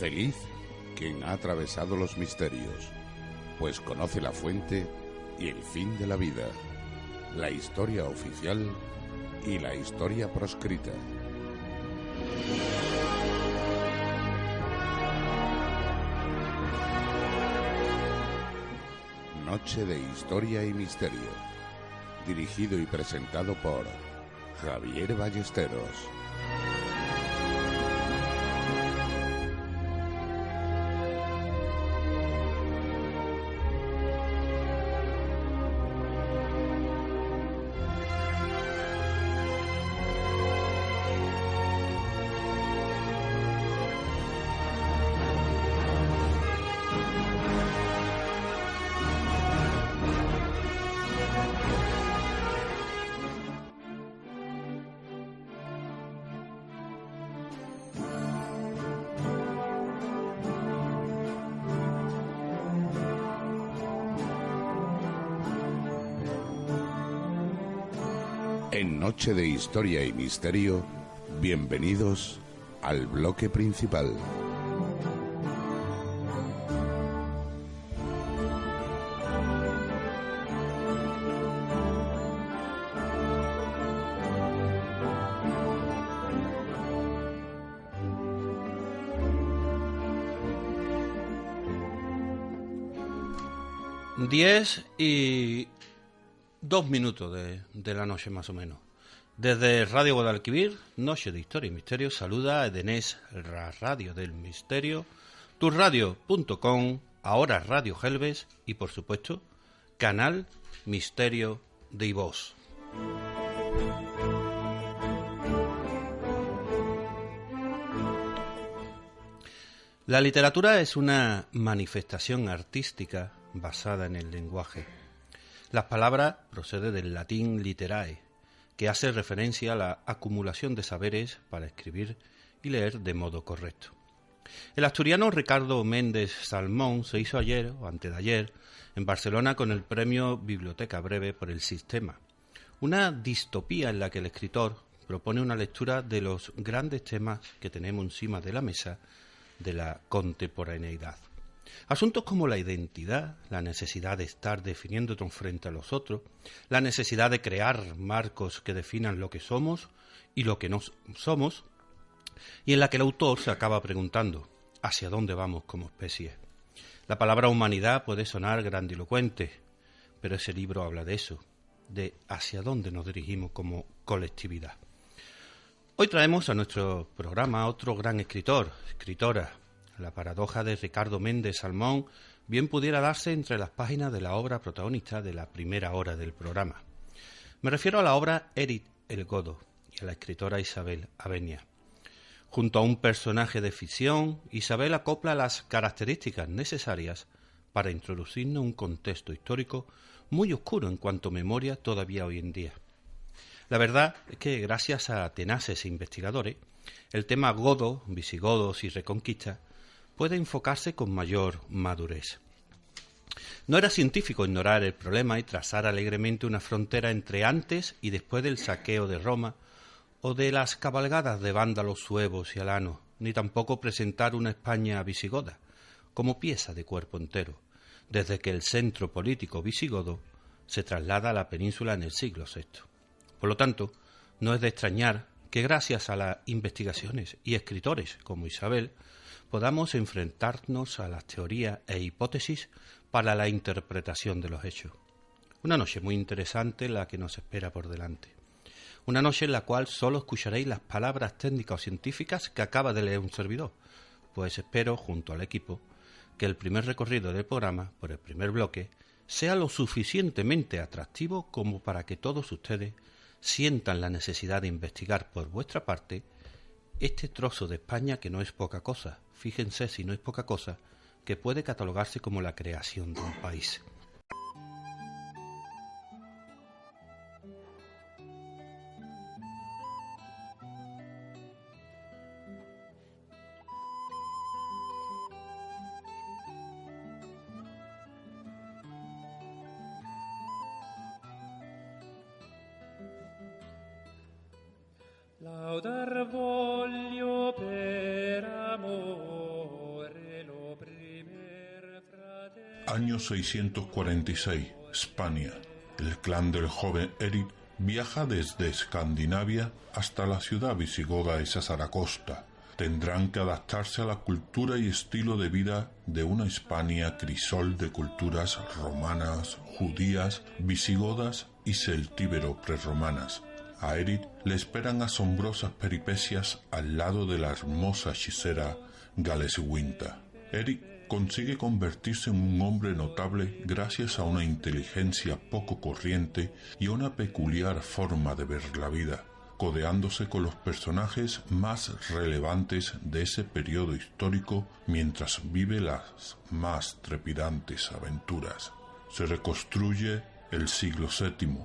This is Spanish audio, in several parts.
Feliz quien ha atravesado los misterios, pues conoce la fuente y el fin de la vida, la historia oficial y la historia proscrita. Noche de Historia y Misterio, dirigido y presentado por Javier Ballesteros. En Noche de Historia y Misterio, bienvenidos al bloque principal. Diez y 2 minutos de la noche más o menos. Desde Radio Guadalquivir, Noche de Historia y Misterio, saluda a Edenés, la radio del misterio, turradio.com, ahora Radio Gelbes y por supuesto, Canal Misterio de Ivós. La literatura es una manifestación artística basada en el lenguaje. Las palabras proceden del latín literae, que hace referencia a la acumulación de saberes para escribir y leer de modo correcto. El asturiano Ricardo Méndez Salmón se hizo ayer o antes de ayer en Barcelona con el premio Biblioteca Breve por el Sistema, una distopía en la que el escritor propone una lectura de los grandes temas que tenemos encima de la mesa de la contemporaneidad. Asuntos como la identidad, la necesidad de estar definiéndonos frente a los otros, la necesidad de crear marcos que definan lo que somos y lo que no somos, y en la que el autor se acaba preguntando ¿hacia dónde vamos como especie? La palabra humanidad puede sonar grandilocuente, pero ese libro habla de eso, de hacia dónde nos dirigimos como colectividad. Hoy traemos a nuestro programa a otro gran escritora. La paradoja de Ricardo Méndez Salmón bien pudiera darse entre las páginas de la obra protagonista de la primera hora del programa. Me refiero a la obra Eric el Godo y a la escritora Isabel Avenia. Junto a un personaje de ficción, Isabel acopla las características necesarias para introducirnos un contexto histórico muy oscuro en cuanto a memoria todavía hoy en día. La verdad es que gracias a tenaces investigadores, el tema godo, visigodos y reconquista puede enfocarse con mayor madurez. No era científico ignorar el problema y trazar alegremente una frontera entre antes y después del saqueo de Roma o de las cabalgadas de vándalos suevos y alanos, ni tampoco presentar una España visigoda como pieza de cuerpo entero, desde que el centro político visigodo se traslada a la península en el siglo VI. Por lo tanto, no es de extrañar que gracias a las investigaciones y escritores como Isabel podamos enfrentarnos a las teorías e hipótesis para la interpretación de los hechos. Una noche muy interesante la que nos espera por delante. Una noche en la cual solo escucharéis las palabras técnicas o científicas que acaba de leer un servidor, pues espero, junto al equipo, que el primer recorrido del programa, por el primer bloque, sea lo suficientemente atractivo como para que todos ustedes sientan la necesidad de investigar por vuestra parte este trozo de España que no es poca cosa. Fíjense si no es poca cosa, que puede catalogarse como la creación de un país. Laudar voglio per amore Año 646, España. El clan del joven Eric viaja desde Escandinavia hasta la ciudad visigoda de Saragosta. Tendrán que adaptarse a la cultura y estilo de vida de una Hispania crisol de culturas romanas, judías, visigodas y celtíbero-prerromanas. A Eric le esperan asombrosas peripecias al lado de la hermosa hechicera Galeswinta. Eric consigue convertirse en un hombre notable gracias a una inteligencia poco corriente y a una peculiar forma de ver la vida, codeándose con los personajes más relevantes de ese periodo histórico mientras vive las más trepidantes aventuras. Se reconstruye el siglo VII.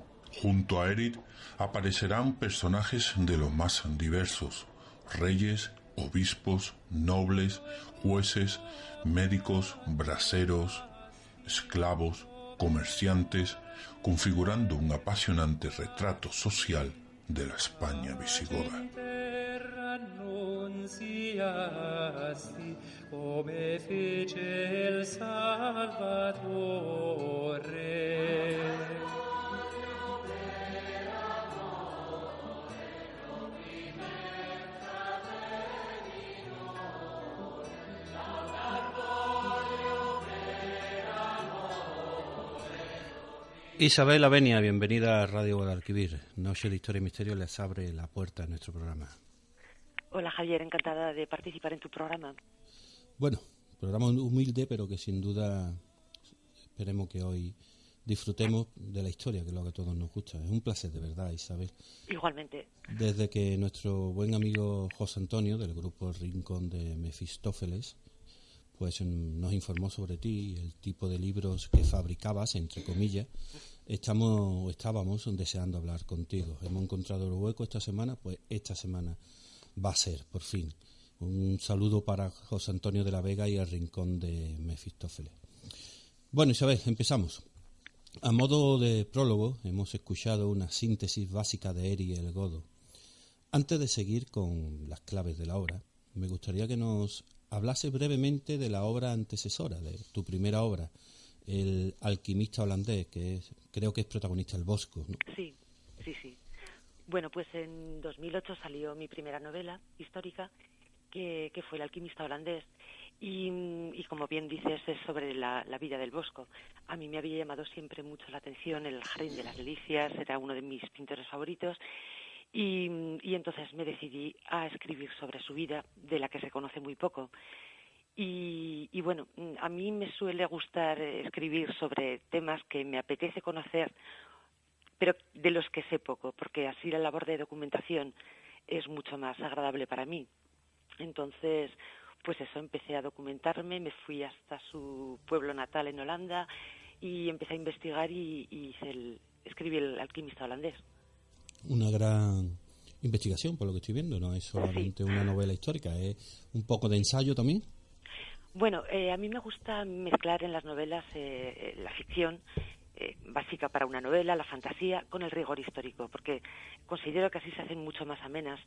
Junto a Eric aparecerán personajes de los más diversos: reyes, obispos, nobles, jueces, médicos, braceros, esclavos, comerciantes, configurando un apasionante retrato social de la España visigoda. Isabel Avenia, bienvenida a Radio Guadalquivir. Noche de Historia y Misterio les abre la puerta a nuestro programa. Hola Javier, encantada de participar en tu programa. Bueno, programa humilde, pero que sin duda esperemos que hoy disfrutemos de la historia, que es lo que a todos nos gusta. Es un placer, de verdad, Isabel. Igualmente. Desde que nuestro buen amigo José Antonio, del grupo Rincón de Mefistófeles, pues nos informó sobre ti y el tipo de libros que fabricabas, entre comillas, estábamos deseando hablar contigo. Hemos encontrado el hueco esta semana, pues esta semana va a ser, por fin. Un saludo para José Antonio de la Vega y el Rincón de Mefistófeles. Bueno, Isabel, empezamos. A modo de prólogo, hemos escuchado una síntesis básica de Eric el Godo. Antes de seguir con las claves de la obra, me gustaría que nos hablase brevemente de la obra antecesora, de tu primera obra, El alquimista holandés, que creo que es protagonista El Bosco, ¿no? Sí. Bueno, pues en 2008 salió mi primera novela histórica, que fue El alquimista holandés, y como bien dices, es sobre la vida del Bosco. A mí me había llamado siempre mucho la atención El jardín de las delicias, era uno de mis pintores favoritos, y entonces me decidí a escribir sobre su vida, de la que se conoce muy poco. Y bueno, a mí me suele gustar escribir sobre temas que me apetece conocer, pero de los que sé poco, porque así la labor de documentación es mucho más agradable para mí. Entonces, pues eso, empecé a documentarme, me fui hasta su pueblo natal en Holanda y empecé a investigar y escribí El alquimista holandés. Una gran investigación, por lo que estoy viendo, no es solamente una novela histórica, es un poco de ensayo también. Bueno, a mí me gusta mezclar en las novelas la ficción básica para una novela, la fantasía, con el rigor histórico, porque considero que así se hacen mucho más amenas,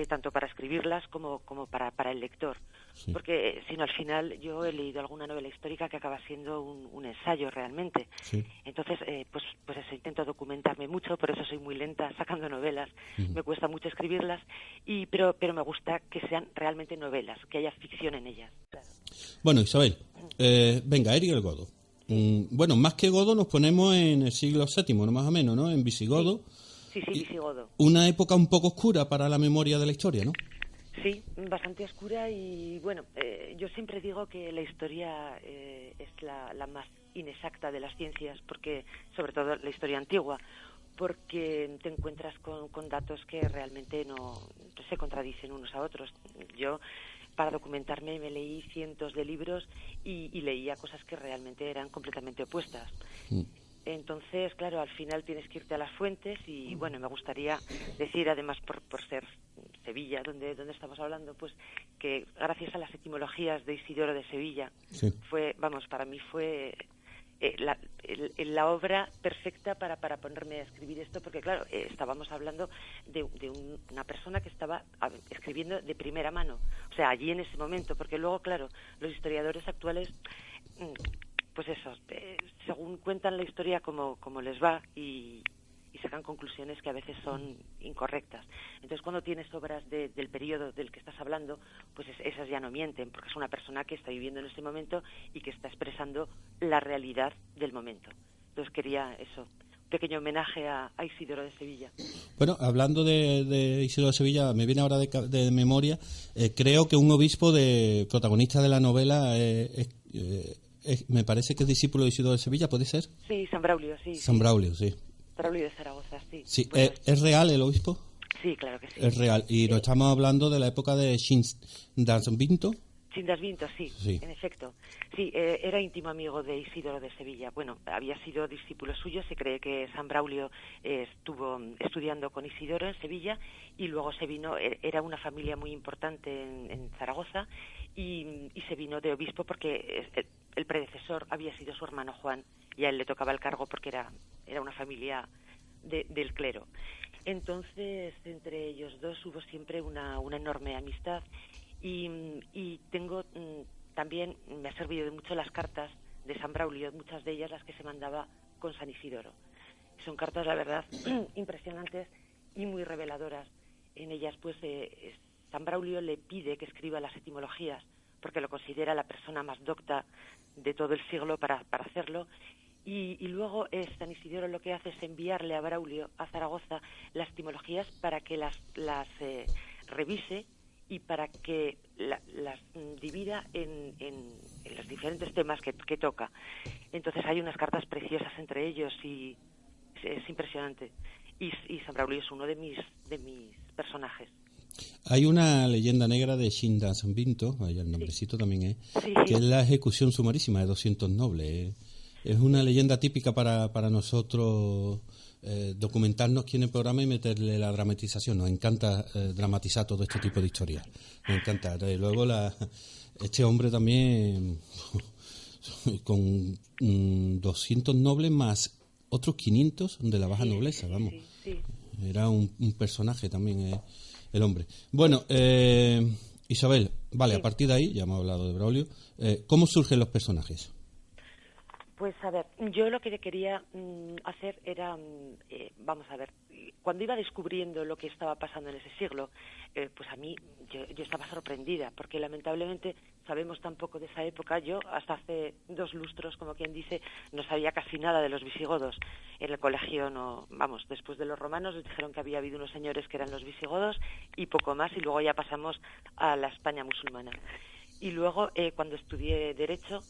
tanto para escribirlas como para el lector. Sí. Porque si no, al final yo he leído alguna novela histórica que acaba siendo un ensayo realmente. Sí. Entonces, pues eso, intento documentarme mucho, por eso soy muy lenta sacando novelas, me cuesta mucho escribirlas, pero me gusta que sean realmente novelas, que haya ficción en ellas. Claro. Bueno, Isabel, venga, Eric el Godo. Bueno, más que Godo nos ponemos en el siglo VII, ¿no? Más o menos, ¿no? En visigodo. Sí, visigodo. Una época un poco oscura para la memoria de la historia, ¿no? Sí, bastante oscura y, bueno, yo siempre digo que la historia es la más inexacta de las ciencias, porque, sobre todo la historia antigua, porque te encuentras con datos que realmente no se contradicen unos a otros. Yo, para documentarme, me leí cientos de libros y leía cosas que realmente eran completamente opuestas. Entonces, claro, al final tienes que irte a las fuentes y, bueno, me gustaría decir, además, por ser Sevilla, donde estamos hablando, pues que gracias a las etimologías de Isidoro de Sevilla, para mí fue la obra perfecta para ponerme a escribir esto, porque claro, estábamos hablando de una persona que estaba escribiendo de primera mano, o sea, allí en ese momento, porque luego, claro, los historiadores actuales pues eso, según cuentan la historia como les va y sacan conclusiones que a veces son incorrectas. Entonces, cuando tienes obras del periodo del que estás hablando, pues esas ya no mienten, porque es una persona que está viviendo en ese momento y que está expresando la realidad del momento. Entonces, quería eso, un pequeño homenaje a Isidoro de Sevilla. Bueno, hablando de Isidoro de Sevilla, me viene ahora de memoria, creo que un obispo protagonista de la novela me parece que es discípulo de Isidoro de Sevilla, ¿puede ser? Sí, San Braulio, sí. San Braulio, sí. Braulio de Zaragoza, sí. Sí, Bueno, ¿es real el obispo? Sí, claro que sí. Es real. Y no estamos hablando de la época de Cindasvinto. Cindasvinto, sí, Sí. en efecto. Sí, era íntimo amigo de Isidoro de Sevilla. Bueno, había sido discípulo suyo. Se cree que San Braulio estuvo estudiando con Isidoro en Sevilla y luego se vino, era una familia muy importante en Zaragoza y se vino de obispo porque el predecesor había sido su hermano Juan y a él le tocaba el cargo porque era una familia del clero. Entonces, entre ellos dos hubo siempre una enorme amistad y tengo también, me ha servido de mucho las cartas de San Braulio, muchas de ellas las que se mandaba con San Isidoro. Son cartas, la verdad, impresionantes y muy reveladoras. En ellas, pues, San Braulio le pide que escriba las etimologías porque lo considera la persona más docta de todo el siglo para hacerlo. Y luego San Isidoro lo que hace es enviarle a Braulio a Zaragoza las etimologías para que las revise y para que las divida en los diferentes temas que toca. Entonces hay unas cartas preciosas entre ellos y es impresionante. Y San Braulio es uno de mis personajes. Hay una leyenda negra de Cindasvinto, ahí el nombrecito también Sí. que es la ejecución sumarísima de 200 nobles. Es una leyenda típica para nosotros documentarnos aquí en el programa y meterle la dramatización. Nos encanta dramatizar todo este tipo de historias. Nos encanta. Luego este hombre también con 200 nobles más otros 500 de la baja nobleza, vamos. Sí. Era un personaje también el hombre. Bueno, Isabel, vale, Sí. a partir de ahí, ya hemos hablado de Braulio, ¿cómo surgen los personajes? Pues a ver, yo lo que quería hacer era, vamos a ver, cuando iba descubriendo lo que estaba pasando en ese siglo, pues a mí, yo estaba sorprendida, porque lamentablemente sabemos tan poco de esa época. Yo hasta hace 2 lustros, como quien dice, no sabía casi nada de los visigodos. En el colegio no, vamos, después de los romanos les dijeron que había habido unos señores que eran los visigodos y poco más, y luego ya pasamos a la España musulmana. Y luego, cuando estudié Derecho,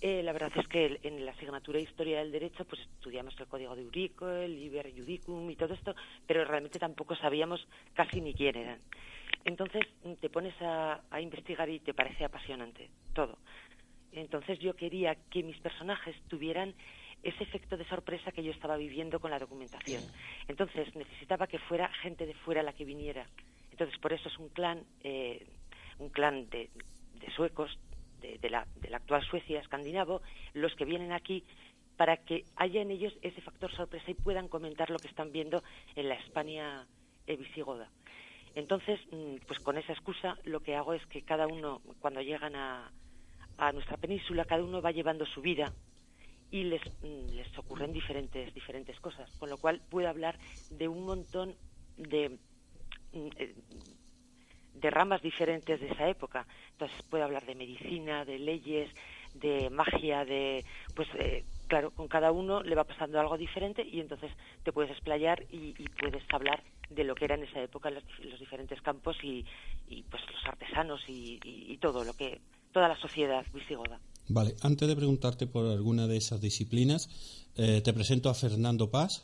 la verdad es que en la asignatura de Historia del Derecho pues estudiamos el Código de Eurico, el Liber Iudicum y todo esto, pero realmente tampoco sabíamos casi ni quién eran. Entonces te pones a investigar y te parece apasionante todo. Entonces yo quería que mis personajes tuvieran ese efecto de sorpresa que yo estaba viviendo con la documentación. Entonces necesitaba que fuera gente de fuera la que viniera. Entonces por eso es un clan de suecos, de la actual Suecia, escandinavo, los que vienen aquí para que haya en ellos ese factor sorpresa y puedan comentar lo que están viendo en la España visigoda. Entonces, pues con esa excusa lo que hago es que cada uno, cuando llegan a nuestra península, cada uno va llevando su vida y les ocurren diferentes cosas, con lo cual puedo hablar de un montón de ramas diferentes de esa época. Entonces puedo hablar de medicina, de leyes, de magia, claro, con cada uno le va pasando algo diferente y entonces te puedes explayar y puedes hablar de lo que era en esa época los diferentes campos y pues los artesanos y toda la sociedad visigoda. Vale, antes de preguntarte por alguna de esas disciplinas, te presento a Fernando Paz.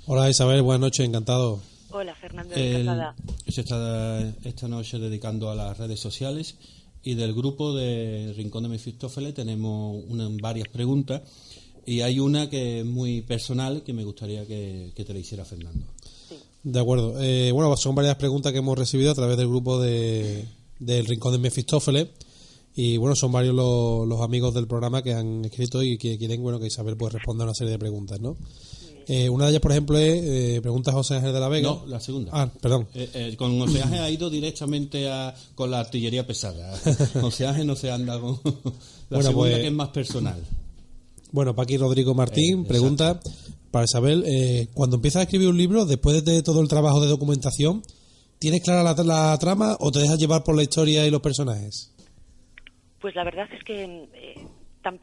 Hola Isabel, buenas noches, encantado. Hola Fernando, encantada. Se está esta noche dedicando a las redes sociales y del grupo de Rincón de Mefistófeles tenemos varias preguntas y hay una que es muy personal que me gustaría que te la hiciera Fernando. Sí. De acuerdo. Bueno, son varias preguntas que hemos recibido a través del grupo del Rincón de Mefistófeles y bueno, son varios los amigos del programa que han escrito y que quieren que Isabel pues responda a una serie de preguntas, ¿no? Una de ellas, por ejemplo, es pregunta José Ángel de la Vega. No, la segunda. Ah, perdón. Con José Ángel ha ido directamente con la artillería pesada. José Ángel no se anda con la segunda, pues, que es más personal. Bueno, Paqui Rodrigo Martín pregunta para Isabel, cuando empiezas a escribir un libro, después de todo el trabajo de documentación, ¿tienes clara la trama o te dejas llevar por la historia y los personajes? Pues la verdad es que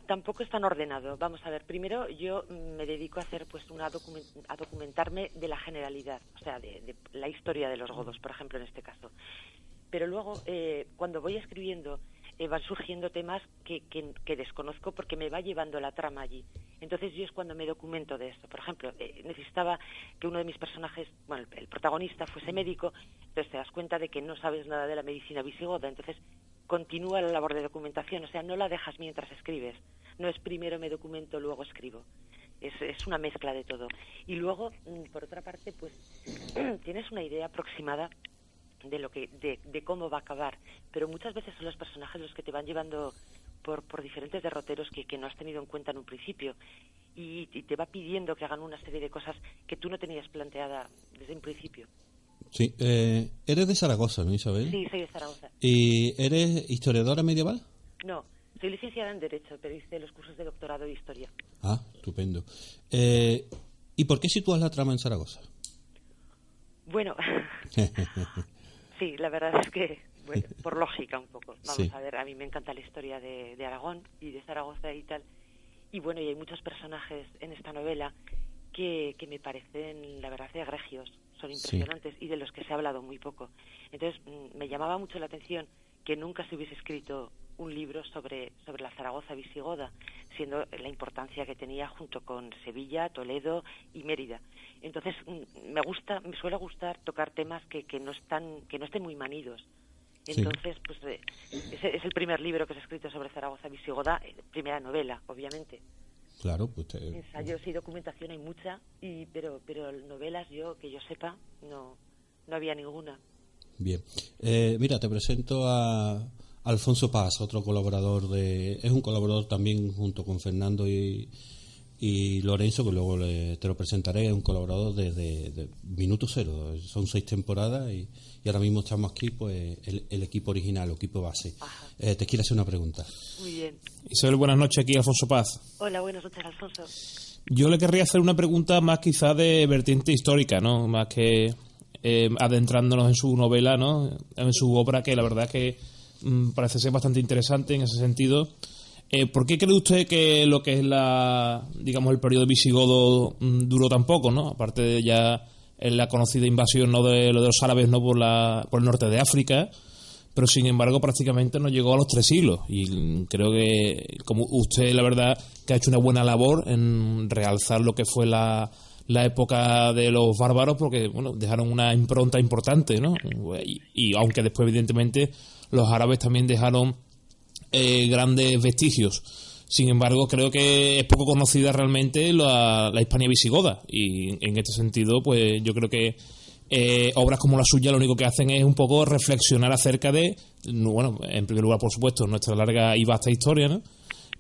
tampoco es tan ordenado. Vamos a ver, primero yo me dedico a hacer pues a documentarme de la generalidad, o sea, de la historia de los godos, por ejemplo, en este caso. Pero luego, cuando voy escribiendo, van surgiendo temas que desconozco porque me va llevando la trama allí. Entonces yo es cuando me documento de esto. Por ejemplo, necesitaba que uno de mis personajes, bueno, el protagonista, fuese médico, entonces te das cuenta de que no sabes nada de la medicina visigoda, entonces continúa la labor de documentación, o sea, no la dejas mientras escribes. No es primero me documento, luego escribo. Es una mezcla de todo. Y luego, por otra parte, pues tienes una idea aproximada de lo que de cómo va a acabar, pero muchas veces son los personajes los que te van llevando por diferentes derroteros que no has tenido en cuenta en un principio y te va pidiendo que hagan una serie de cosas que tú no tenías planteada desde un principio. Sí, eres de Zaragoza, ¿no, Isabel? Sí, soy de Zaragoza. ¿Y eres historiadora medieval? No, soy licenciada en Derecho, pero hice los cursos de doctorado de Historia. Ah, estupendo. ¿Y por qué sitúas la trama en Zaragoza? Bueno, sí, la verdad es que, bueno, por lógica un poco. Vamos a ver, a mí me encanta la historia de Aragón y de Zaragoza y tal. Y bueno, y hay muchos personajes en esta novela que me parecen, la verdad, egregios. Son impresionantes y de los que se ha hablado muy poco. Entonces, me llamaba mucho la atención que nunca se hubiese escrito un libro sobre la Zaragoza visigoda, siendo la importancia que tenía junto con Sevilla, Toledo y Mérida. Entonces, me suele gustar tocar temas que no estén muy manidos. Entonces, pues es el primer libro que se ha escrito sobre Zaragoza visigoda, primera novela, obviamente. Claro, pues ensayos y documentación hay mucha, pero novelas que yo sepa no había ninguna. Bien, mira, te presento a Alfonso Paz, otro colaborador es un colaborador también junto con Fernando y Lorenzo, que luego te lo presentaré. Es un colaborador desde minuto cero, son 6 temporadas y ahora mismo estamos aquí, pues el equipo original, el equipo base. Te quiero hacer una pregunta. Muy bien. Isabel, buenas noches, aquí Alfonso Paz. Hola, buenas noches, Alfonso. Yo le querría hacer una pregunta más quizá de vertiente histórica, ¿no? Más que adentrándonos en su novela, ¿no? En su obra, que la verdad que parece ser bastante interesante en ese sentido. ¿Por qué cree usted que lo que es el periodo visigodo duró tan poco, ¿no? Aparte de ya la conocida invasión, ¿no?, de los árabes, ¿no?, por el norte de África, pero sin embargo prácticamente no llegó a los 3 siglos. Y creo que, como usted, la verdad, que ha hecho una buena labor en realzar lo que fue la época de los bárbaros, porque bueno, dejaron una impronta importante, ¿no? Y aunque después, evidentemente, los árabes también dejaron grandes vestigios. Sin embargo, creo que es poco conocida realmente la Hispania visigoda, y en este sentido, pues yo creo que obras como la suya lo único que hacen es un poco reflexionar acerca de, bueno, en primer lugar, por supuesto, nuestra larga y vasta historia, ¿no?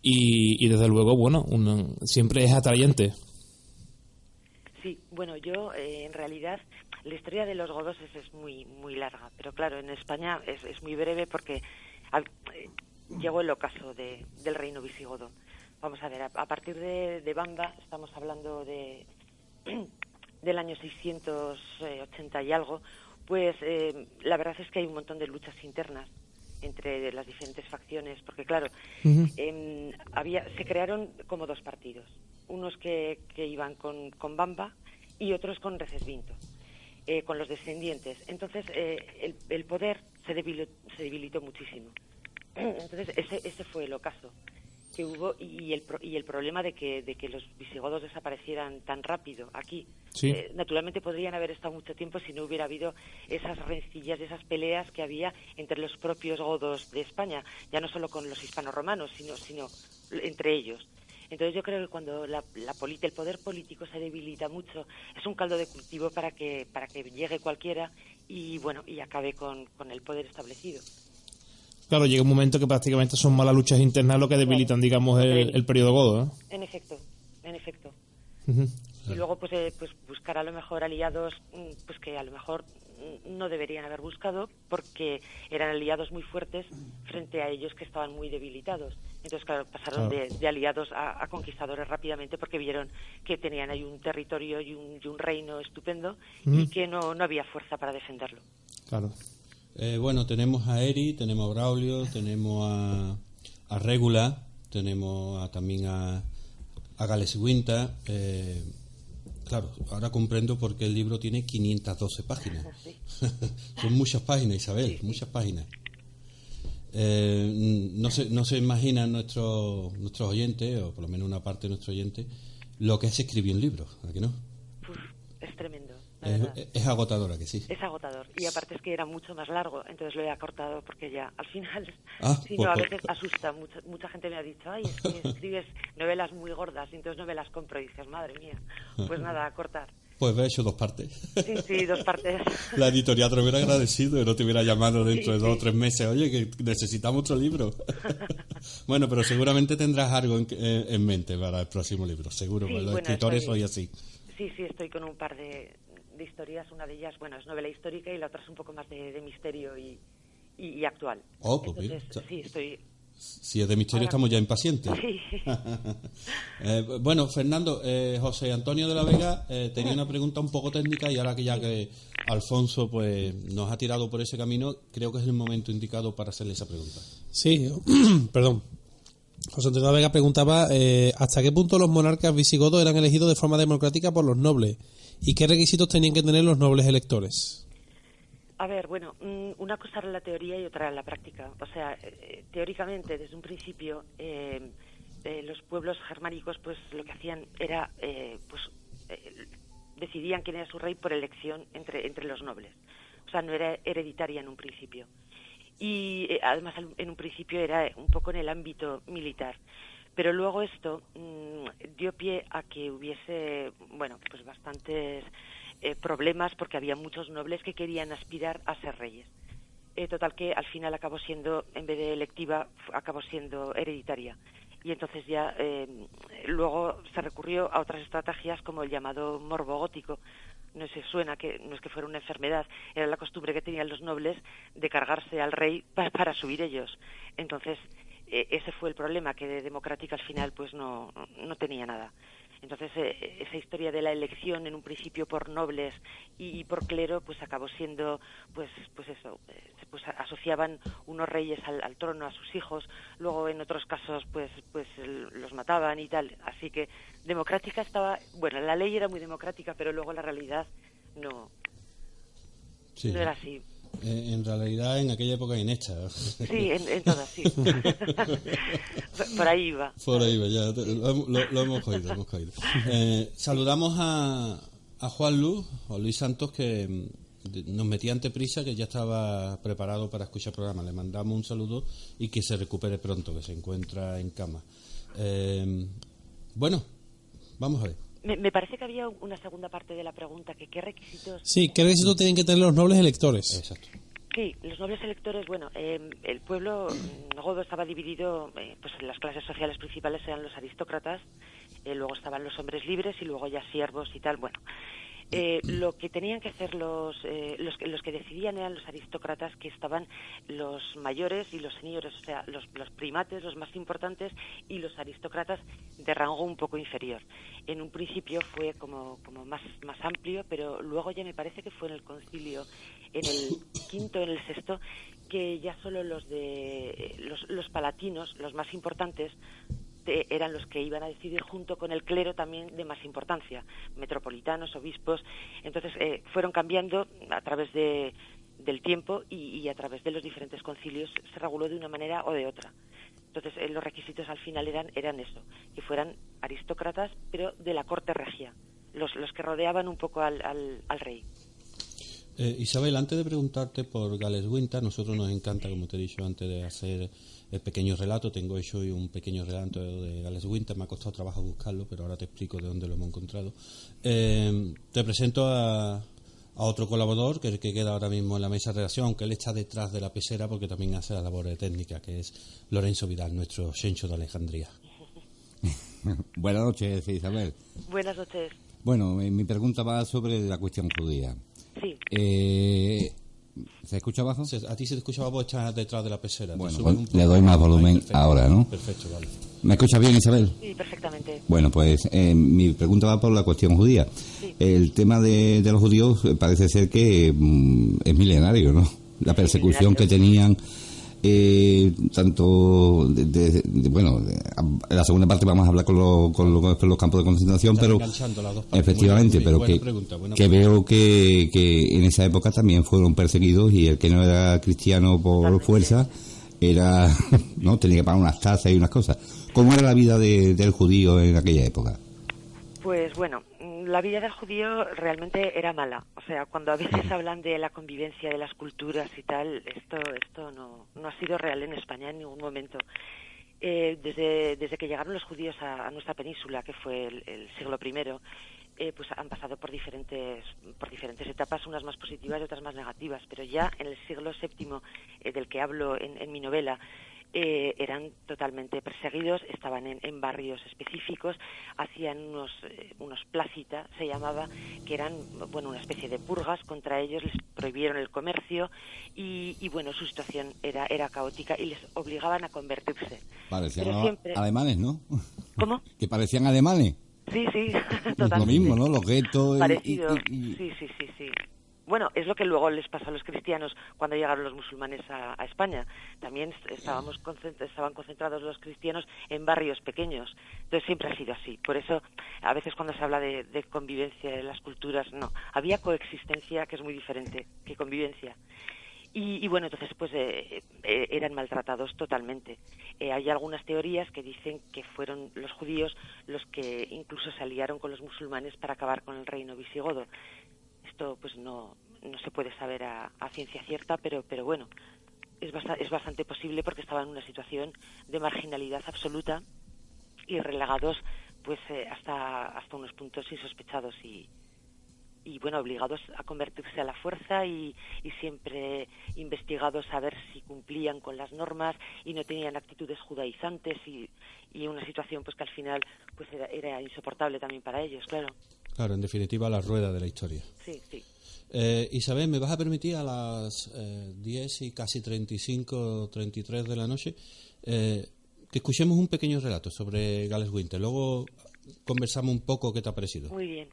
Y desde luego, bueno, siempre es atrayente. Sí, bueno, yo en realidad la historia de los godos es muy muy larga, pero claro, en España es muy breve porque llegó el ocaso del reino visigodo. Vamos a ver, a partir de Bamba, estamos hablando del año 680 y algo, pues la verdad es que hay un montón de luchas internas entre las diferentes facciones, porque claro, se crearon como 2 partidos, unos que iban con Bamba y otros con Recesvinto, con los descendientes. Entonces el poder se debilitó muchísimo. Entonces ese fue el ocaso que hubo y el problema de que los visigodos desaparecieran tan rápido aquí. Sí. Naturalmente podrían haber estado mucho tiempo si no hubiera habido esas rencillas, esas peleas que había entre los propios godos de España, ya no solo con los hispanorromanos, sino entre ellos. Entonces yo creo que cuando el poder político se debilita mucho, es un caldo de cultivo para que llegue cualquiera y bueno, y acabe con el poder establecido. Claro, llega un momento que prácticamente son malas luchas internas lo que debilitan, digamos, el periodo godo, ¿eh? En efecto. Uh-huh. Y luego pues buscar a lo mejor aliados pues que a lo mejor no deberían haber buscado, porque eran aliados muy fuertes frente a ellos que estaban muy debilitados. Entonces, claro, pasaron de aliados a conquistadores rápidamente, porque vieron que tenían ahí un territorio y un reino estupendo y que no había fuerza para defenderlo. Claro. Bueno, tenemos a Eri, tenemos a Braulio, tenemos a Régula, tenemos también a Gales Winta. Claro, ahora comprendo por qué el libro tiene 512 páginas. Sí. Son muchas páginas, Isabel, sí. Muchas páginas. No se imaginan nuestros oyentes, o por lo menos una parte de nuestros oyentes, lo que es escribir un libro, ¿a que no? Es tremendo, la verdad. Es agotadora, que sí. Es agotador, y aparte es que era mucho más largo, entonces lo he acortado porque ya al final, si pues, no, a veces asusta. Mucha gente me ha dicho, ay, es que escribes novelas muy gordas, y entonces no me las compro, y dices, madre mía, pues nada, a cortar. Pues he hecho 2 partes. Sí, 2 partes. La editorial te lo hubiera agradecido y no te hubiera llamado dentro de 2 o 3 meses. Oye, que necesitamos otro libro. Bueno, pero seguramente tendrás algo en mente para el próximo libro, seguro. Sí, los escritores hoy así. Sí, estoy con un par de historias. Una de ellas, bueno, es novela histórica, y la otra es un poco más de misterio y actual. Oh, pues entonces, bien. Sí, estoy... Si es de misterio, estamos ya impacientes. Sí. Bueno, Fernando, José Antonio de la Vega tenía una pregunta un poco técnica, y ahora que ya que Alfonso pues nos ha tirado por ese camino, creo que es el momento indicado para hacerle esa pregunta. Sí, perdón. José Antonio de la Vega preguntaba ¿hasta qué punto los monarcas visigodos eran elegidos de forma democrática por los nobles? ¿Y qué requisitos tenían que tener los nobles electores? A ver, bueno, una cosa era la teoría y otra era la práctica. O sea, teóricamente, desde un principio, los pueblos germánicos, pues lo que hacían era, decidían quién era su rey por elección entre los nobles. O sea, no era hereditaria en un principio. Y además, en un principio era un poco en el ámbito militar. Pero luego esto dio pie a que hubiese, bueno, pues bastantes problemas, porque había muchos nobles que querían aspirar a ser reyes. Total que al final acabó siendo, en vez de electiva, acabó siendo hereditaria. Y entonces ya luego se recurrió a otras estrategias, como el llamado morbo gótico. No se suena, que no es que fuera una enfermedad, era la costumbre que tenían los nobles de cargarse al rey para subir ellos. Entonces ese fue el problema, que de democrática al final pues no tenía nada. Entonces esa historia de la elección en un principio por nobles y por clero pues acabó siendo pues eso, pues asociaban unos reyes al trono a sus hijos, luego en otros casos pues los mataban y tal. Así que democrática estaba, bueno, la ley era muy democrática, pero luego la realidad no era así. En realidad, en aquella época inhecha. Sí, en todas, sí. Por ahí iba. Por ahí iba, ya lo hemos cogido. Saludamos a Juan Luis Santos, que nos metía ante prisa, que ya estaba preparado para escuchar el programa. Le mandamos un saludo y que se recupere pronto, que se encuentra en cama. Bueno, vamos a ver. Me parece que había una segunda parte de la pregunta, que qué requisitos... Sí, ¿qué requisitos tienen que tener los nobles electores? Exacto. Sí, los nobles electores, bueno, el pueblo godo estaba dividido, pues las clases sociales principales eran los aristócratas, luego estaban los hombres libres y luego ya siervos y tal. Bueno, lo que tenían que hacer los que decidían eran los aristócratas, que estaban los mayores y los señores, o sea, los primates, los más importantes, y los aristócratas de rango un poco inferior. En un principio fue como más amplio, pero luego ya me parece que fue en el concilio, en el quinto, en el sexto, que ya solo los palatinos, los más importantes, eran los que iban a decidir, junto con el clero también de más importancia, metropolitanos, obispos. Entonces fueron cambiando a través del tiempo y a través de los diferentes concilios se reguló de una manera o de otra. Entonces los requisitos al final eran eso, que fueran aristócratas, pero de la corte regia, los que rodeaban un poco al rey. Isabel, antes de preguntarte por Gales Winta, nosotros nos encanta, como te he dicho antes, de hacer el pequeño relato. Tengo hecho hoy un pequeño relato de Gales Winta, me ha costado trabajo buscarlo, pero ahora te explico de dónde lo hemos encontrado. Te presento a otro colaborador que queda ahora mismo en la mesa de redacción, aunque él está detrás de la pecera porque también hace la labor de técnica, que es Lorenzo Vidal, nuestro Xencho de Alejandría. Buenas noches, Isabel. Buenas noches. Bueno, mi pregunta va sobre la cuestión judía. Sí. ¿Se escucha abajo? A ti se te escucha, vos estás detrás de la pecera. Bueno, Te subes un poco. le doy más volumen ahora, ¿no? Perfecto, vale. ¿Me escuchas bien, Isabel? Sí, perfectamente. Bueno, pues mi pregunta va por la cuestión judía. Sí. El tema de los judíos parece ser que es milenario, ¿no? La persecución que tenían, tanto bueno, en la segunda parte vamos a hablar con los campos de concentración, pero efectivamente, pero que veo que en esa época también fueron perseguidos, y el que no era cristiano por fuerza era, no, tenía que pagar unas tasas y unas cosas. ¿Cómo era la vida del judío en aquella época? Pues bueno, la vida del judío realmente era mala. O sea, cuando a veces hablan de la convivencia de las culturas y tal, esto no ha sido real en España en ningún momento. Desde que llegaron los judíos a nuestra península, que fue el siglo I, pues han pasado por diferentes etapas, unas más positivas y otras más negativas. Pero ya en el siglo VII, del que hablo en mi novela, eran totalmente perseguidos, estaban en barrios específicos, hacían unos plácita, se llamaba, que eran, bueno, una especie de purgas contra ellos, les prohibieron el comercio y bueno, su situación era caótica y les obligaban a convertirse. Parecían siempre... alemanes, ¿no? ¿Cómo? Que parecían alemanes. Sí, totalmente. Es lo mismo, ¿no? Los guetos. Parecido. Sí. Bueno, es lo que luego les pasó a los cristianos cuando llegaron los musulmanes a España. También estaban concentrados los cristianos en barrios pequeños. Entonces siempre ha sido así. Por eso, a veces cuando se habla de convivencia de las culturas, no. Había coexistencia, que es muy diferente que convivencia. Y bueno, entonces pues eran maltratados totalmente. Hay algunas teorías que dicen que fueron los judíos los que incluso se aliaron con los musulmanes para acabar con el reino visigodo. Esto pues no se puede saber a ciencia cierta, pero bueno, es bastante posible porque estaban en una situación de marginalidad absoluta y relegados pues hasta unos puntos insospechados y bueno, obligados a convertirse a la fuerza y siempre investigados a ver si cumplían con las normas y no tenían actitudes judaizantes y una situación pues que al final pues era insoportable también para ellos, claro. Claro, en definitiva, la rueda de la historia. Sí. Isabel, ¿me vas a permitir a las 10 y casi 33 de la noche que escuchemos un pequeño relato sobre Gales Winter? Luego conversamos un poco qué te ha parecido. Muy bien.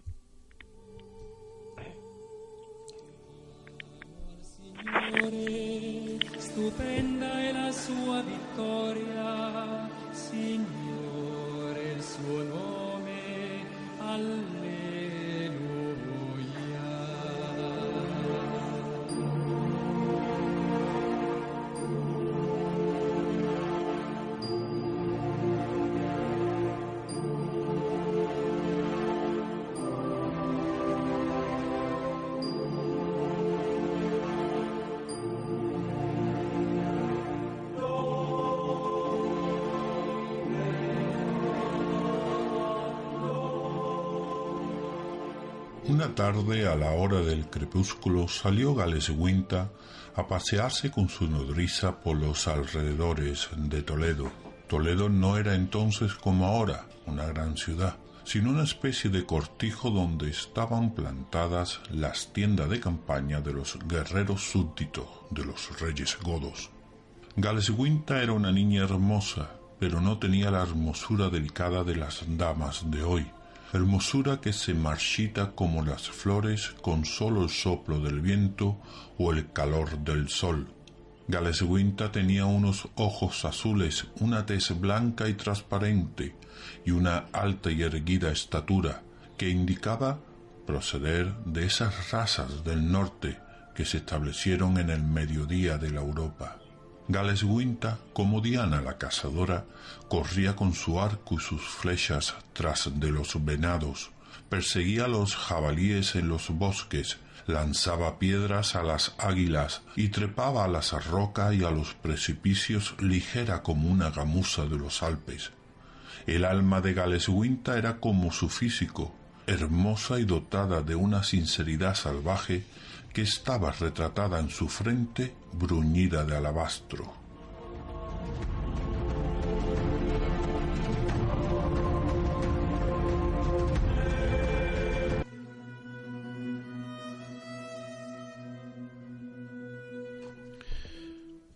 Stupenda è la sua vittoria, Signore il suo nome, alleluia. Una tarde, a la hora del crepúsculo, salió Galeswinta a pasearse con su nodriza por los alrededores de Toledo. Toledo no era entonces como ahora una gran ciudad, sino una especie de cortijo donde estaban plantadas las tiendas de campaña de los guerreros súbditos de los reyes godos. Galeswinta era una niña hermosa, pero no tenía la hermosura delicada de las damas de hoy, hermosura que se marchita como las flores con solo el soplo del viento o el calor del sol. Galeswinta tenía unos ojos azules, una tez blanca y transparente, y una alta y erguida estatura, que indicaba proceder de esas razas del norte que se establecieron en el mediodía de la Europa. Galeswinta, como Diana la cazadora, corría con su arco y sus flechas tras de los venados, perseguía a los jabalíes en los bosques, lanzaba piedras a las águilas y trepaba a las rocas y a los precipicios ligera como una gamuza de los Alpes. El alma de Galeswinta era como su físico, hermosa y dotada de una sinceridad salvaje que estaba retratada en su frente bruñida de alabastro.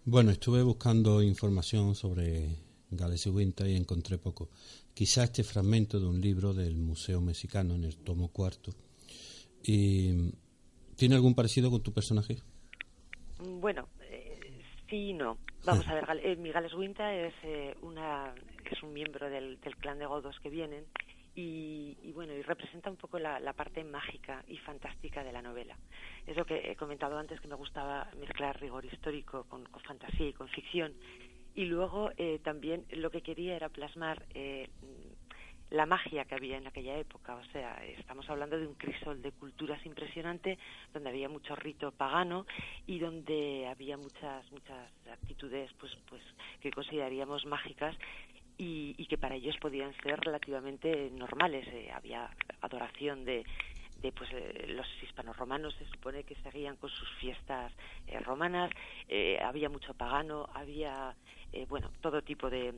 Bueno, estuve buscando información sobre Gales y Winter y encontré poco. Quizá este fragmento de un libro del Museo Mexicano en el tomo 4. ¿Y tiene algún parecido con tu personaje? Bueno, sí y no. Vamos a ver, mi Gales Winter es un miembro del clan de godos que vienen y bueno, y representa un poco la parte mágica y fantástica de la novela. Es lo que he comentado antes, que me gustaba mezclar rigor histórico con fantasía y con ficción. Y luego también lo que quería era plasmar la magia que había en aquella época. O sea, estamos hablando de un crisol de culturas impresionante, donde había mucho rito pagano y donde había muchas actitudes pues que consideraríamos mágicas y que para ellos podían ser relativamente normales. Había adoración de los hispanoromanos, se supone que seguían con sus fiestas romanas, había mucho pagano, había todo tipo de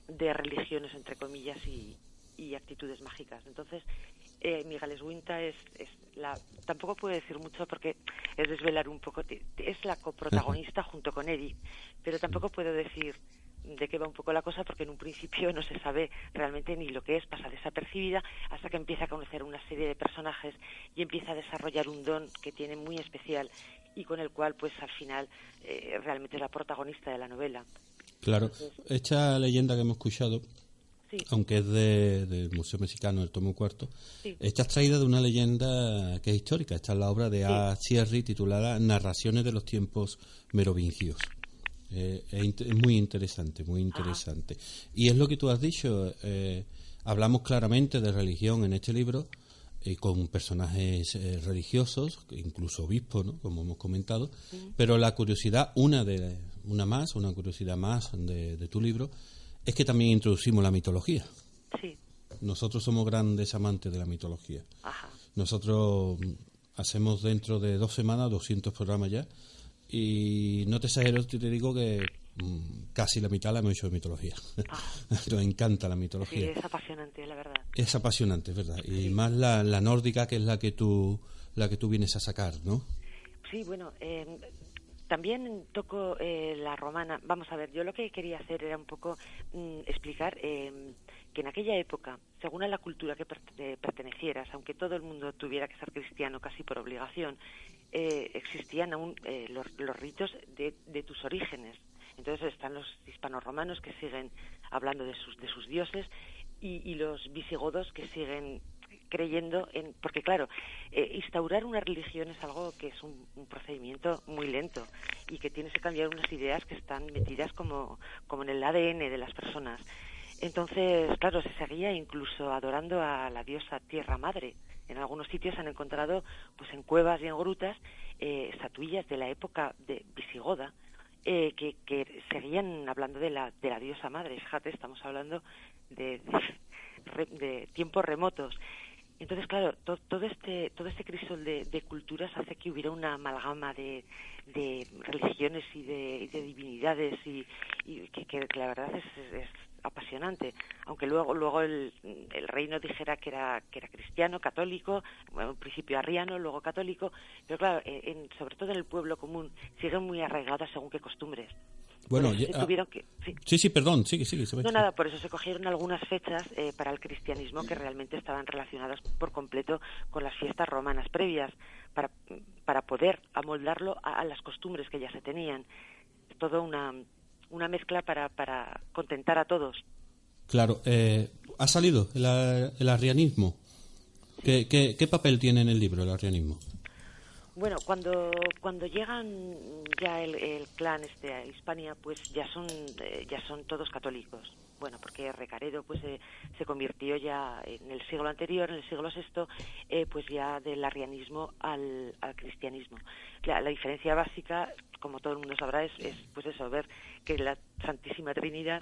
religiones, entre comillas, y actitudes mágicas. Entonces, mi Gales Winter tampoco puedo decir mucho porque es desvelar un poco, es la coprotagonista junto con Eric, pero tampoco puedo decir de qué va un poco la cosa, porque en un principio no se sabe realmente ni lo que es, pasa desapercibida hasta que empieza a conocer una serie de personajes y empieza a desarrollar un don que tiene muy especial y con el cual pues al final realmente es la protagonista de la novela. Claro. Entonces, esta leyenda que hemos escuchado, sí, aunque es del Museo Mexicano, el tomo 4, sí, esta es traída de una leyenda que es histórica. Esta es la obra de A. Thierry titulada Narraciones de los tiempos merovingios. Es muy interesante, muy interesante. Y es lo que tú has dicho, hablamos claramente de religión en este libro, con personajes religiosos, incluso obispos, ¿no?, como hemos comentado, pero la curiosidad, una curiosidad más de tu libro, es que también introducimos la mitología. Sí. Nosotros somos grandes amantes de la mitología. Ajá. Nosotros hacemos dentro de 2 semanas 200 programas ya, y no te exagero, te digo que casi la mitad la hemos hecho de mitología. Nos encanta la mitología. Sí, es apasionante, la verdad. Es apasionante, es verdad. Y sí, más la nórdica, que es la que tú vienes a sacar, ¿no? Sí, bueno, también toco la romana. Vamos a ver, yo lo que quería hacer era un poco explicar que en aquella época, según a la cultura que pertenecieras, aunque todo el mundo tuviera que ser cristiano casi por obligación, existían aún los ritos de tus orígenes. Entonces están los hispanoromanos, que siguen hablando de sus dioses, y los visigodos, que siguen creyendo en... Porque claro, instaurar una religión es algo que es un procedimiento muy lento y que tienes que cambiar unas ideas que están metidas como en el ADN de las personas. Entonces, claro, se seguía incluso adorando a la diosa Tierra Madre. En algunos sitios han encontrado, pues en cuevas y en grutas, estatuillas de la época visigoda, que seguían hablando de la diosa madre. Fíjate, estamos hablando de tiempos remotos. Entonces, claro, todo este crisol de culturas hace que hubiera una amalgama de religiones y de divinidades y que la verdad es apasionante, aunque luego el reino dijera que era cristiano, católico, bueno, en principio arriano, luego católico, pero claro, sobre todo en el pueblo común siguen muy arraigadas según qué costumbres. Bueno, tuvieron que sí, perdón, sigue. No, nada, por eso se cogieron algunas fechas para el cristianismo que realmente estaban relacionadas por completo con las fiestas romanas previas, para poder amoldarlo a las costumbres que ya se tenían. Todo una mezcla para contentar a todos. Claro, ha salido el arrianismo. ¿Qué papel tiene en el libro el arrianismo? Bueno, cuando llegan ya el clan a Hispania, pues ya son todos católicos. Bueno, porque Recaredo pues se convirtió ya en el siglo anterior, en el siglo VI, pues ya del arrianismo al cristianismo. La diferencia básica, como todo el mundo sabrá, es pues eso, ver que la Santísima Trinidad,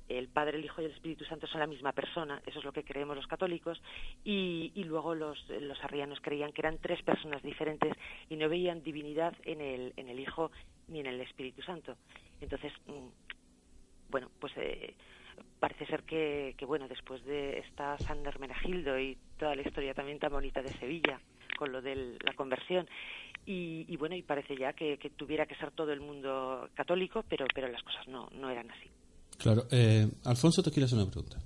el Padre, el Hijo y el Espíritu Santo son la misma persona. Eso es lo que creemos los católicos, y luego los arrianos creían que eran 3 personas diferentes y no veían divinidad en el Hijo ni en el Espíritu Santo. Entonces, bueno, pues parece ser que bueno, después de esta San Hermenegildo y toda la historia también tan bonita de Sevilla con lo de la conversión, y bueno, y parece ya que tuviera que ser todo el mundo católico, pero las cosas no eran así. Claro. Alfonso, te quiero hacer una pregunta.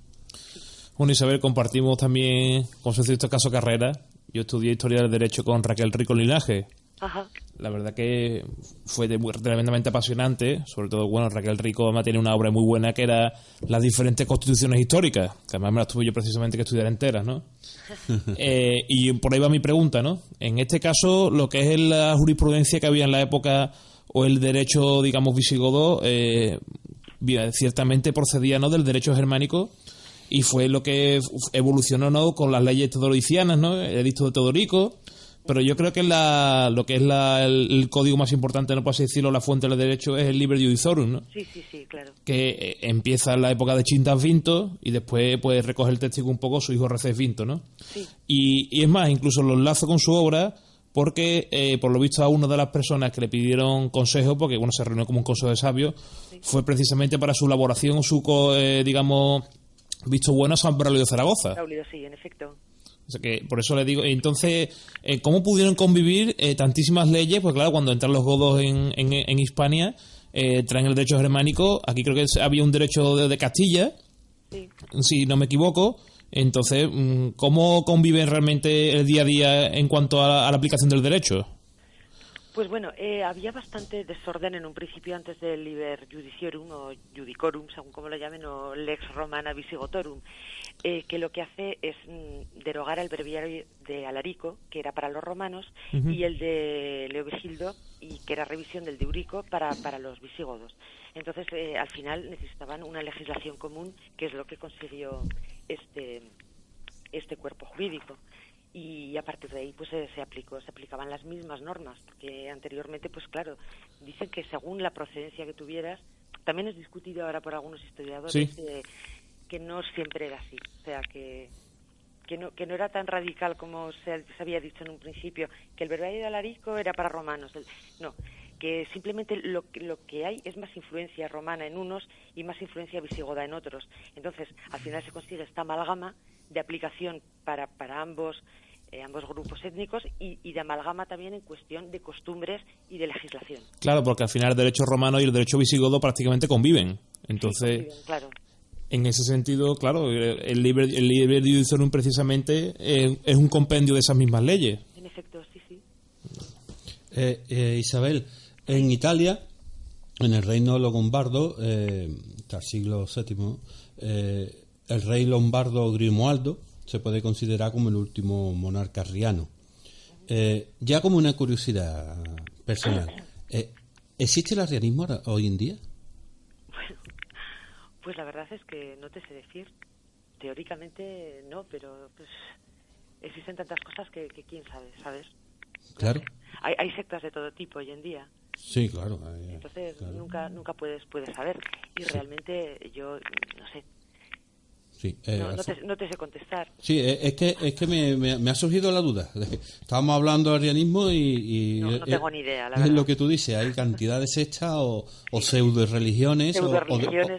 Bueno, Isabel, compartimos también, como se dice, este caso carrera. Yo estudié Historia del Derecho con Raquel Rico Linaje. Ajá. La verdad que fue tremendamente apasionante. Sobre todo, bueno, Raquel Rico además tiene una obra muy buena que era las diferentes constituciones históricas, que además me las tuve yo precisamente que estudiar enteras, ¿no? Y por ahí va mi pregunta, ¿no? En este caso, lo que es la jurisprudencia que había en la época o el derecho, digamos, visigodo, ciertamente procedía, ¿no?, del derecho germánico, y fue lo que evolucionó, ¿no?, con las leyes teodoricianas, ¿no?, el edicto de Teodorico. Pero yo creo que lo que es el código más importante, no puedo así decirlo, la fuente del derecho, es el Liber Iudicorum, ¿no? Sí, claro. Que empieza en la época de Quintas Vinto y después pues recoge el testigo un poco su hijo Reces Vinto, ¿no? Sí. Y es más, incluso lo enlazo con su obra porque, por lo visto, a una de las personas que le pidieron consejo, porque bueno, se reunió como un consejo de sabios, fue precisamente para su elaboración o su, digamos, visto bueno a San Braulio de Zaragoza. Braulio, sí, en efecto. O sea que por eso le digo, entonces, ¿cómo pudieron convivir tantísimas leyes? Pues claro, cuando entran los godos en Hispania, traen el derecho germánico. Aquí creo que había un derecho de Castilla, sí, si no me equivoco. Entonces, ¿cómo conviven realmente el día a día en cuanto a la aplicación del derecho? Pues bueno, había bastante desorden en un principio antes del Liber Judiciorum o Judicorum, según como lo llamen, o Lex Romana Visigotorum, que lo que hace es derogar el breviario de Alarico, que era para los romanos, y el de Leovigildo, y que era revisión del de Eurico para los visigodos. Entonces, al final necesitaban una legislación común, que es lo que consiguió este cuerpo jurídico. Y a partir de ahí pues se aplicaban las mismas normas, porque anteriormente, pues claro, dicen que según la procedencia que tuvieras, también es discutido ahora por algunos historiadores, sí, que no siempre era así, o sea que no era tan radical como se había dicho en un principio, que el breviario de Alarico era para romanos, no, que simplemente lo que hay es más influencia romana en unos y más influencia visigoda en otros. Entonces, al final se consigue esta amalgama de aplicación para ambos grupos étnicos y de amalgama también en cuestión de costumbres y de legislación. Claro, porque al final el derecho romano y el derecho visigodo prácticamente conviven. Entonces, sí, conviven, claro. En ese sentido, claro, el Liber Iudicorum precisamente es un compendio de esas mismas leyes. En efecto, sí. Isabel, en Italia, en el reino lombardo, hasta el siglo VII, el rey lombardo Grimoaldo se puede considerar como el último monarca arriano. Ya como una curiosidad personal, ¿existe el arrianismo hoy en día? Bueno, pues la verdad es que no te sé decir. Teóricamente no, pero pues existen tantas cosas que quién sabe, ¿sabes? Claro. Hay sectas de todo tipo hoy en día. Sí, claro. Entonces claro. nunca puedes saber. Y sí, realmente yo no sé. Sí, no te sé contestar. Sí, es que me ha surgido la duda. Estábamos hablando de arrianismo y no tengo ni idea, la es verdad. Lo que tú dices, hay cantidad de sectas o pseudo-religiones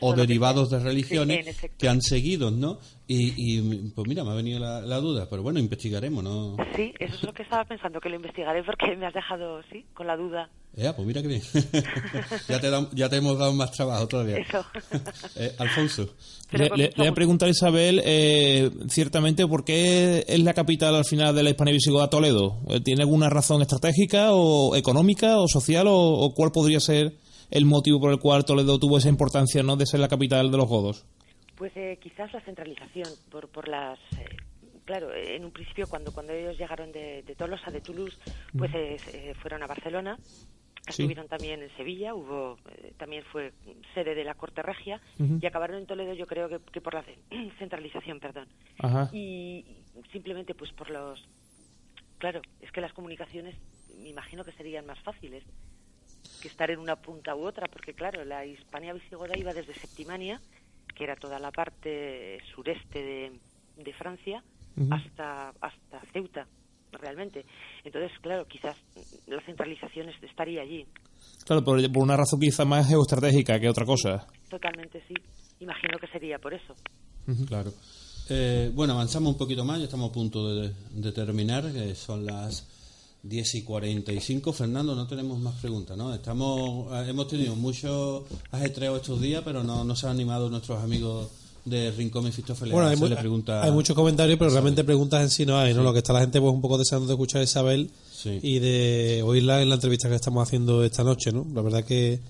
o derivados de religiones que han seguido, ¿no? Y pues mira, me ha venido la duda, pero bueno, investigaremos, ¿no? Sí, eso es lo que estaba pensando, que lo investigaré porque me has dejado, con la duda. Pues mira que bien. ya te hemos dado más trabajo todavía. Eso. Alfonso. Le voy a preguntar a Isabel, ciertamente, ¿por qué es la capital al final de la Hispania visigoda Toledo? ¿Tiene alguna razón estratégica o económica o social o cuál podría ser el motivo por el cual Toledo tuvo esa importancia, ¿no?, de ser la capital de los godos? Pues quizás la centralización por las... claro, en un principio cuando ellos llegaron de Tolosa, de Toulouse, pues fueron a Barcelona. Estuvieron también en Sevilla, también fue sede de la Corte Regia, y acabaron en Toledo, yo creo que por la centralización, perdón. Ajá. Y simplemente pues por los... Claro, es que las comunicaciones me imagino que serían más fáciles que estar en una punta u otra, porque claro, la Hispania visigoda iba desde Septimania, que era toda la parte sureste de Francia, hasta Ceuta, realmente. Entonces, claro, quizás la centralización estaría allí. Claro, por una razón quizá más geoestratégica que otra cosa. Totalmente, sí. Imagino que sería por eso. Claro. Bueno, avanzamos un poquito más, ya estamos a punto de terminar, que son las 10:45. Fernando, no tenemos más preguntas, ¿no? Hemos tenido mucho ajetreo estos días, pero no se han animado nuestros amigos de Rincón Mefistófeles. Bueno, hay muchos comentarios, pero realmente preguntas en sí no hay, ¿no? Sí. Lo que está la gente pues un poco deseando de escuchar a Isabel y de oírla en la entrevista que estamos haciendo esta noche, ¿no? La verdad que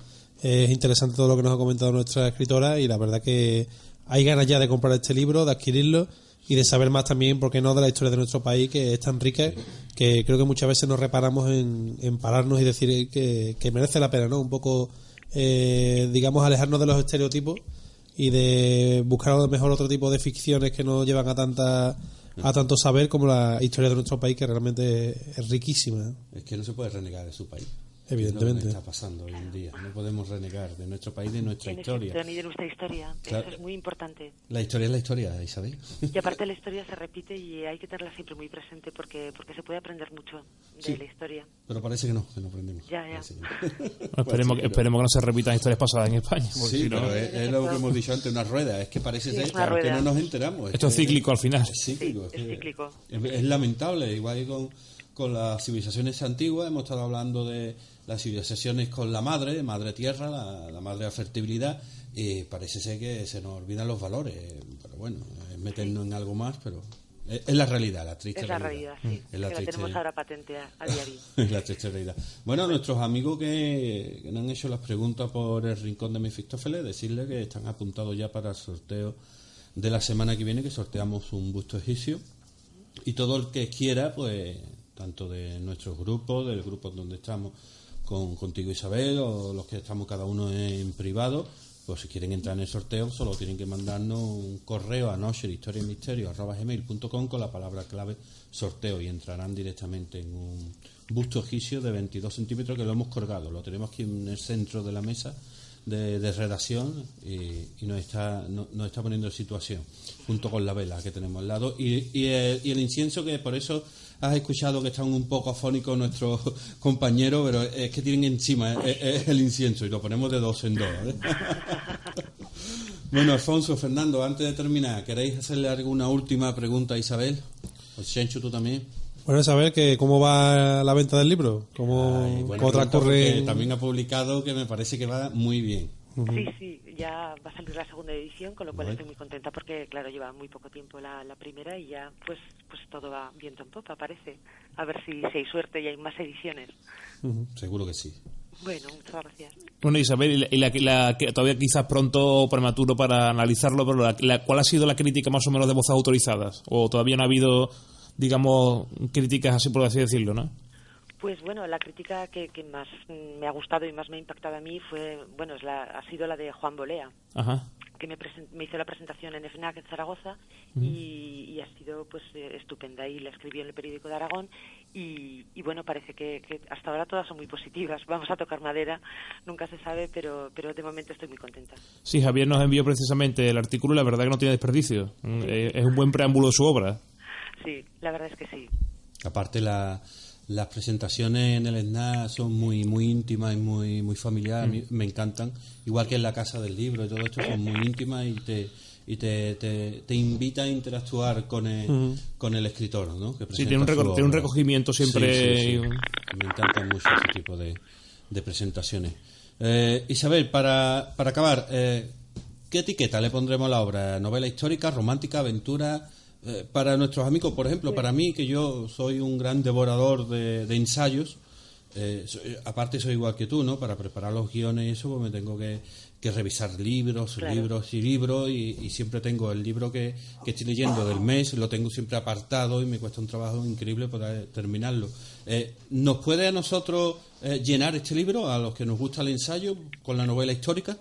es interesante todo lo que nos ha comentado nuestra escritora y la verdad que hay ganas ya de comprar este libro, de adquirirlo y de saber más también, ¿por qué no?, de la historia de nuestro país, que es tan rica que creo que muchas veces nos reparamos en pararnos y decir que merece la pena, ¿no? Un poco, digamos, alejarnos de los estereotipos y de buscar a lo mejor otro tipo de ficciones que nos llevan a tanto saber, como la historia de nuestro país, que realmente es riquísima. Es que no se puede renegar de su país. Evidentemente. Es lo que está pasando hoy en día. No podemos renegar de nuestro país, de nuestra historia. Ni de nuestra historia. Claro. Eso es muy importante. La historia es la historia, Isabel. Y aparte la historia se repite y hay que tenerla siempre muy presente porque se puede aprender mucho de la historia. Pero parece que no aprendemos. Ya. Esperemos que no se repitan historias pasadas en España. Sí, pero es lo que hemos dicho antes, una rueda. Es que parece ser que no nos enteramos. Esto es cíclico al final. Es cíclico. Es cíclico. Es lamentable. Igual que con las civilizaciones antiguas, hemos estado hablando de las civilizaciones con la madre tierra, la madre de la fertilidad, y parece ser que se nos olvidan los valores. Pero bueno, es meternos en algo más, pero es la realidad, la triste realidad. Es la realidad, sí. Es la tenemos ahora patente a diario. Es la triste realidad. Bueno, nuestros amigos que nos han hecho las preguntas por el Rincón de Mefistófeles, decirles que están apuntados ya para el sorteo de la semana que viene, que sorteamos un busto egipcio, y todo el que quiera, pues tanto de nuestros grupos, del grupo donde estamos contigo, Isabel, o los que estamos cada uno en privado, pues si quieren entrar en el sorteo solo tienen que mandarnos un correo a nosherhistoriamisterio@gmail.com con la palabra clave sorteo y entrarán directamente en un busto egipcio de 22 centímetros que lo hemos colgado, lo tenemos aquí en el centro de la mesa de redacción y nos está poniendo en situación junto con la vela que tenemos al lado y el incienso, que por eso has escuchado que están un poco afónicos nuestros compañeros, pero es que tienen encima es el incienso y lo ponemos de dos en dos, ¿eh? Bueno, Alfonso, Fernando, antes de terminar, ¿queréis hacerle alguna última pregunta a Isabel? O Chencho, tú también. Bueno, Isabel, ¿cómo va la venta del libro? ¿Cómo transcurre? También ha publicado, que me parece que va muy bien. Sí, ya va a salir la segunda edición, con lo cual estoy muy contenta porque, claro, lleva muy poco tiempo la primera y ya pues todo va viento en popa, parece. A ver si hay suerte y hay más ediciones. Seguro que sí. Bueno, muchas gracias. Bueno, Isabel, que todavía quizás pronto prematuro para analizarlo, pero ¿cuál ha sido la crítica más o menos de voces autorizadas? ¿O todavía no ha habido, digamos, críticas así por así decirlo, no? Pues bueno, la crítica que más me ha gustado y más me ha impactado a mí ha sido la de Juan Bolea. Ajá. Que me hizo la presentación en FNAC en Zaragoza y ha sido pues estupenda, y la escribió en el Periódico de Aragón y bueno, parece que hasta ahora todas son muy positivas. Vamos a tocar madera, nunca se sabe, pero de momento estoy muy contenta. Sí, Javier nos envió precisamente el artículo y la verdad que no tiene desperdicio. Es un buen preámbulo de su obra. Sí, la verdad es que sí. Aparte las presentaciones en el SNAC son muy muy íntimas y muy familiares. A mí me encantan, igual que en la Casa del Libro y todo esto, son muy íntimas y te invita a interactuar con el escritor, ¿no? Que sí, tiene un recogimiento siempre. Sí. Me encantan mucho ese tipo de presentaciones. Isabel, para acabar, ¿qué etiqueta le pondremos a la obra? ¿Novela histórica, romántica, aventura? Para nuestros amigos, por ejemplo, para mí, que yo soy un gran devorador de ensayos, aparte soy igual que tú, ¿no? Para preparar los guiones y eso, pues me tengo que revisar libros y siempre tengo el libro que estoy leyendo del mes, lo tengo siempre apartado y me cuesta un trabajo increíble poder terminarlo. ¿Nos puede a nosotros llenar este libro, a los que nos gusta el ensayo, con la novela histórica?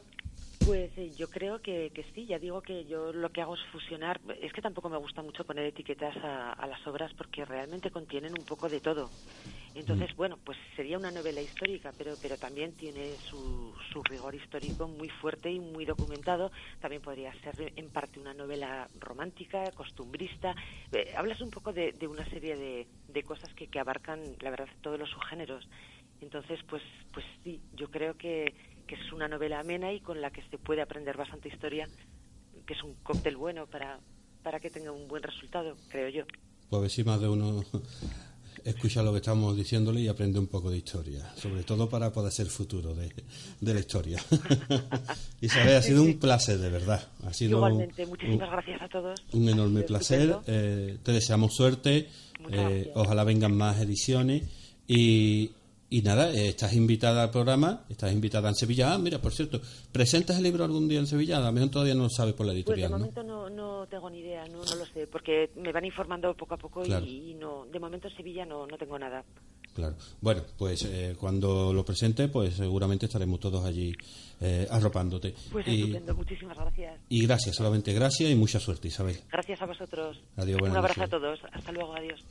Pues yo creo que sí. Ya digo que yo lo que hago es fusionar. Es que tampoco me gusta mucho poner etiquetas a las obras porque realmente contienen un poco de todo. Entonces, bueno, pues sería una novela histórica, pero también tiene su rigor histórico muy fuerte y muy documentado. También podría ser en parte una novela romántica, costumbrista. Hablas un poco de una serie de cosas que abarcan, la verdad, todos los subgéneros. Entonces, pues sí, yo creo que es una novela amena y con la que se puede aprender bastante historia, que es un cóctel bueno para que tenga un buen resultado, creo yo. Pues a ver si más de uno escucha lo que estamos diciéndole y aprende un poco de historia, sobre todo para poder ser futuro de la historia. Isabel, ha sido un placer, de verdad. Ha sido igualmente, muchísimas gracias a todos. Un enorme placer. Te deseamos suerte. Ojalá vengan más ediciones. Y nada, estás invitada al programa, estás invitada en Sevilla. Mira, por cierto, ¿presentas el libro algún día en Sevilla? A lo mejor todavía no lo sabes por la editorial, pues de momento no tengo ni idea, no lo sé, porque me van informando poco a poco. Claro. y no, de momento en Sevilla no tengo nada. Claro. Bueno, pues cuando lo presente, pues seguramente estaremos todos allí arropándote. Pues estupendo, muchísimas gracias. Y gracias, solamente gracias y mucha suerte, Isabel. Gracias a vosotros. Adiós, buenas Un abrazo noches. a todos. Hasta luego, adiós.